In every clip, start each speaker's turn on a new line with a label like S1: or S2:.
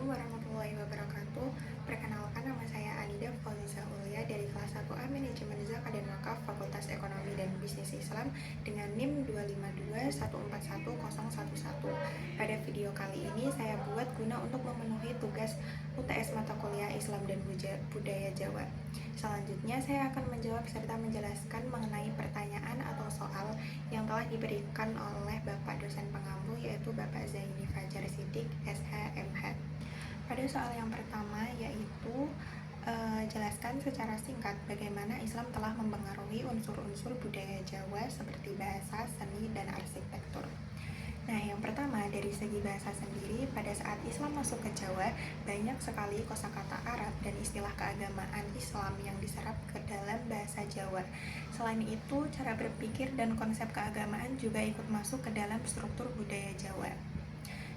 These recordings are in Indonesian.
S1: Assalamualaikum warahmatullahi wabarakatuh. Perkenalkan, nama saya Anida Fauziza Ulia dari kelas 1A Manajemen Zakat dan Wakaf Fakultas Ekonomi dan Bisnis Islam dengan NIM 252141011. Pada video kali ini saya buat guna untuk memenuhi tugas UTS mata kuliah Islam dan Budaya Jawa. Selanjutnya saya akan menjawab serta menjelaskan mengenai pertanyaan atau soal yang telah diberikan oleh Bapak dosen pengampu, yaitu Bapak Zaini Fajar Siddiq, SH.M.H. Pada soal yang pertama, yaitu jelaskan secara singkat bagaimana Islam telah mempengaruhi unsur-unsur budaya Jawa seperti bahasa, seni, dan arsitektur. Nah, yang pertama, dari segi bahasa sendiri, pada saat Islam masuk ke Jawa, banyak sekali kosakata Arab dan istilah keagamaan Islam yang diserap ke dalam bahasa Jawa. Selain itu, cara berpikir dan konsep keagamaan juga ikut masuk ke dalam struktur budaya Jawa.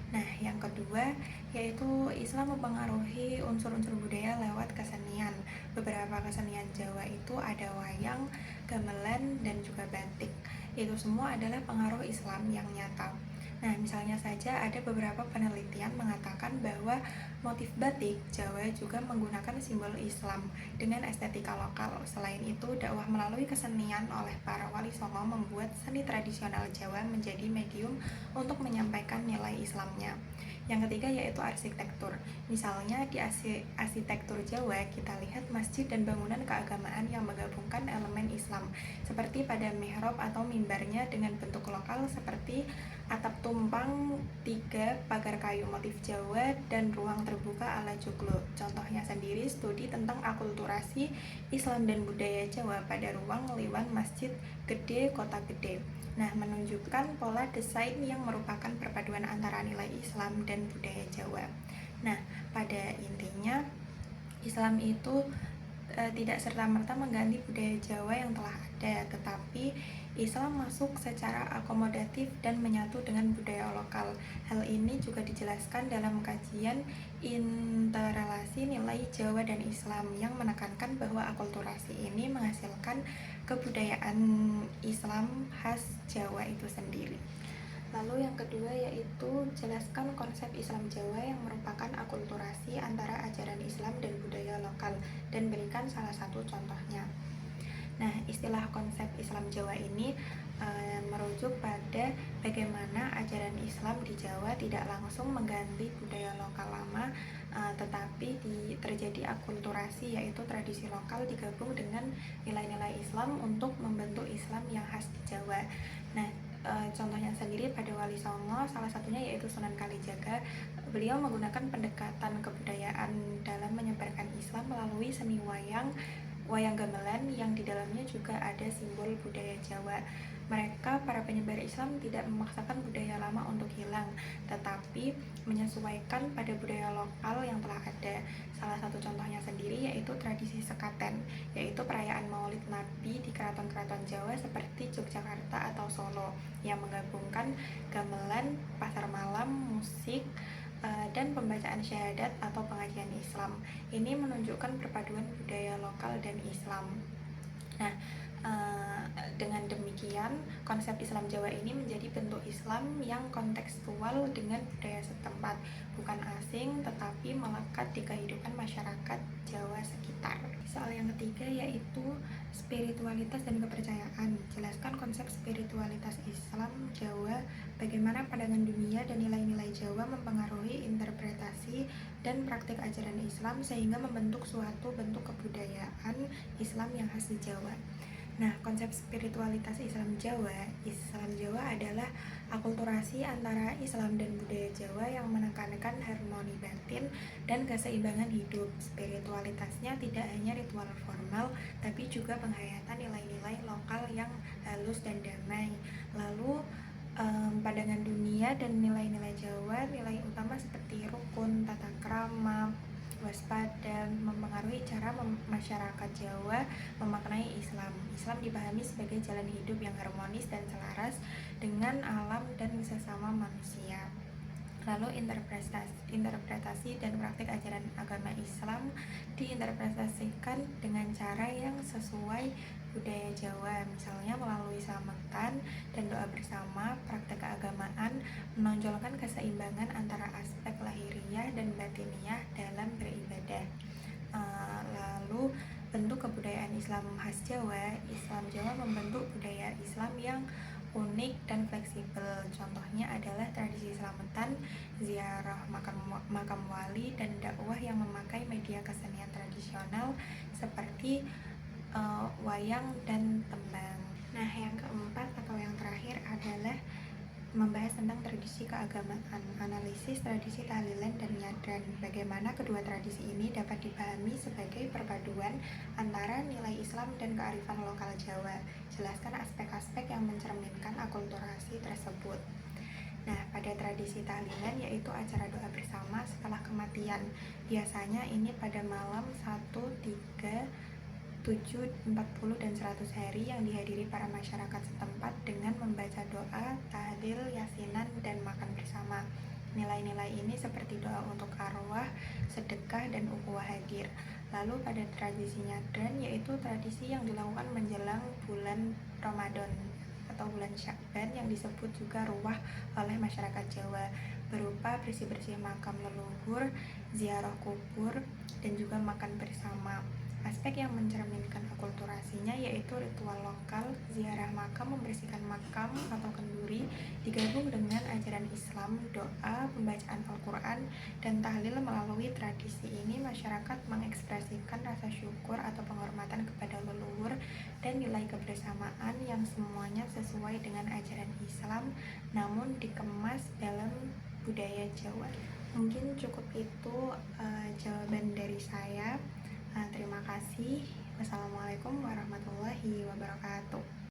S1: Nah, yang kedua, yaitu Islam mempengaruhi unsur-unsur budaya lewat kesenian. Beberapa kesenian Jawa itu ada wayang, gamelan, dan juga batik. Itu semua adalah pengaruh Islam yang nyata. Nah, misalnya saja ada beberapa penelitian mengatakan bahwa motif batik Jawa juga menggunakan simbol Islam dengan estetika lokal. Selain itu, dakwah melalui kesenian oleh para wali songo membuat seni tradisional Jawa menjadi medium untuk menyampaikan nilai Islamnya. Yang ketiga yaitu arsitektur. Misalnya di arsitektur Jawa kita lihat masjid dan bangunan keagamaan yang menggabungkan elemen Islam, seperti pada mihrab atau mimbarnya dengan bentuk lokal seperti atap tumpang, tiga pagar kayu motif Jawa, dan ruang terbuka ala joglo. Contohnya sendiri studi tentang akulturasi Islam dan budaya Jawa pada ruang Liwan Masjid Gede Kota Gede. Nah, menunjukkan pola desain yang merupakan perpaduan antara nilai Islam dan budaya Jawa. Nah, pada intinya Islam itu tidak serta-merta mengganti budaya Jawa yang telah ada, tetapi Islam masuk secara akomodatif dan menyatu dengan budaya lokal. Hal ini juga dijelaskan dalam kajian interrelasi nilai Jawa dan Islam yang menekankan bahwa akulturasi ini menghasilkan kebudayaan Islam khas Jawa itu sendiri. Lalu yang kedua yaitu jelaskan konsep Islam Jawa yang merupakan akulturasi antara ajaran Islam dan budaya lokal, dan berikan salah satu contohnya. Nah, istilah konsep Islam Jawa ini merujuk pada bagaimana ajaran Islam di Jawa tidak langsung mengganti budaya lokal lama, tetapi terjadi akulturasi, yaitu tradisi lokal digabung dengan nilai-nilai Islam untuk membentuk Islam yang khas di Jawa. Nah, contohnya sendiri pada Wali Songo, salah satunya yaitu Sunan Kalijaga. Beliau menggunakan pendekatan kebudayaan dalam menyebarkan Islam melalui seni wayang gamelan yang di dalamnya juga ada simbol budaya Jawa. Mereka, para penyebar Islam, tidak memaksakan budaya lama untuk hilang, tetapi menyesuaikan pada budaya lokal yang telah ada. Salah satu contohnya sendiri yaitu tradisi sekaten, yaitu perayaan Maulid Nabi di keraton-keraton Jawa seperti Yogyakarta atau Solo, yang menggabungkan gamelan, pasar malam, musik, dan pembacaan syahadat atau pengajian Islam. Ini menunjukkan perpaduan budaya lokal dan Islam. Nah, dengan demikian konsep Islam Jawa ini menjadi bentuk Islam yang kontekstual dengan budaya setempat, bukan asing tetapi melekat di kehidupan masyarakat Jawa sekitar. Soal yang ketiga yaitu spiritualitas dan kepercayaan. Jelaskan konsep spiritualitas Islam Jawa, bagaimana pandangan dunia dan nilai-nilai Jawa mempengaruhi interpretasi dan praktik ajaran Islam sehingga membentuk suatu bentuk kebudayaan Islam yang khas di Jawa. Nah, konsep spiritualitas Islam Jawa adalah akulturasi antara Islam dan budaya Jawa yang menekankan harmoni batin dan keseimbangan hidup. Spiritualitasnya tidak hanya ritual formal, tapi juga penghayatan nilai-nilai lokal yang halus dan damai. Lalu, pandangan dunia dan nilai-nilai Jawa, nilai utama seperti rukun, tata krama, waspada, mempengaruhi cara masyarakat Jawa memaknai Islam. Islam dipahami sebagai jalan hidup yang harmonis dan selaras dengan alam dan sesama manusia. Lalu interpretasi dan praktik ajaran agama Islam diinterpretasikan dengan cara yang sesuai budaya Jawa, misalnya melalui selamatan dan doa bersama. Praktek keagamaan menonjolkan keseimbangan antara aspek lahiriah dan batiniah dalam beribadah. Lalu bentuk kebudayaan Islam khas Jawa. Islam Jawa membentuk budaya Islam yang unik dan fleksibel. Contohnya adalah tradisi selamatan, ziarah makam wali, dan dakwah yang memakai media kesenian tradisional seperti wayang dan tembang. Nah, yang keempat atau yang terakhir adalah membahas tentang tradisi keagamaan, analisis tradisi tahlilan dan nyadran. Bagaimana kedua tradisi ini dapat dipahami sebagai perpaduan antara nilai Islam dan kearifan lokal Jawa. Jelaskan aspek-aspek yang mencerminkan akulturasi tersebut. Nah, pada tradisi tahlilan yaitu acara doa bersama setelah kematian. Biasanya ini pada malam 1, 3, 7, 40, dan 100 hari yang dihadiri para masyarakat setempat dengan membaca doa, tahlil, yasinan, dan makan bersama. Nilai-nilai ini seperti doa untuk arwah, sedekah, dan ukhuwah hadir. Lalu pada tradisi nyadran, yaitu tradisi yang dilakukan menjelang bulan Ramadan atau bulan Sya'ban yang disebut juga ruwah oleh masyarakat Jawa, berupa bersih-bersih makam leluhur, ziarah kubur, dan juga makan bersama. Aspek yang mencerminkan akulturasinya yaitu ritual lokal, ziarah makam, membersihkan makam atau kenduri, digabung dengan ajaran Islam, doa, pembacaan Al-Quran, dan tahlil. Melalui tradisi ini, masyarakat mengekspresikan rasa syukur atau penghormatan kepada leluhur dan nilai kebersamaan yang semuanya sesuai dengan ajaran Islam, namun dikemas dalam budaya Jawa. Mungkin cukup itu jawaban dari saya. Terima kasih. Wassalamualaikum warahmatullahi wabarakatuh.